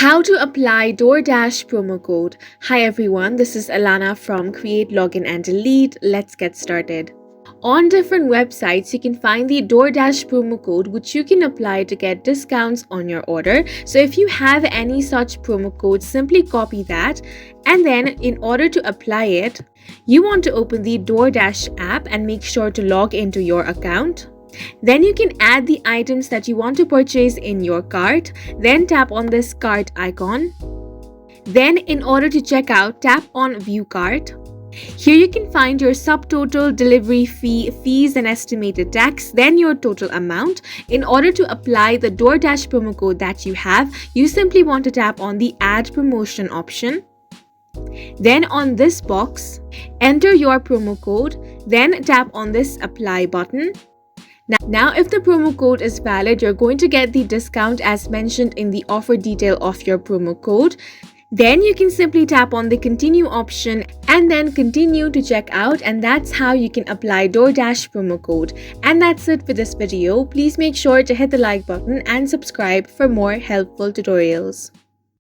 How to apply Doordash promo code. Hi everyone, this is Alana from Create, Login and Delete. Let's get started. On different websites, you can find the Doordash promo code which you can apply to get discounts on your order. So if you have any such promo code, simply copy that, and then in order to apply it, you want to open the Doordash app and make sure to log into your account. Then you can add the items that you want to purchase in your cart. Then tap on this cart icon. Then in order to check out, tap on View Cart. Here you can find your subtotal, delivery fee, fees and estimated tax, then your total amount. In order to apply the Doordash promo code that you have, you simply want to tap on the Add Promotion option. Then on this box, enter your promo code, then tap on this Apply button. Now, if the promo code is valid, you're going to get the discount as mentioned in the offer detail of your promo code. Then you can simply tap on the Continue option and then continue to check out, and that's how you can apply Doordash promo code. And that's it for this video. Please make sure to hit the like button and subscribe for more helpful tutorials.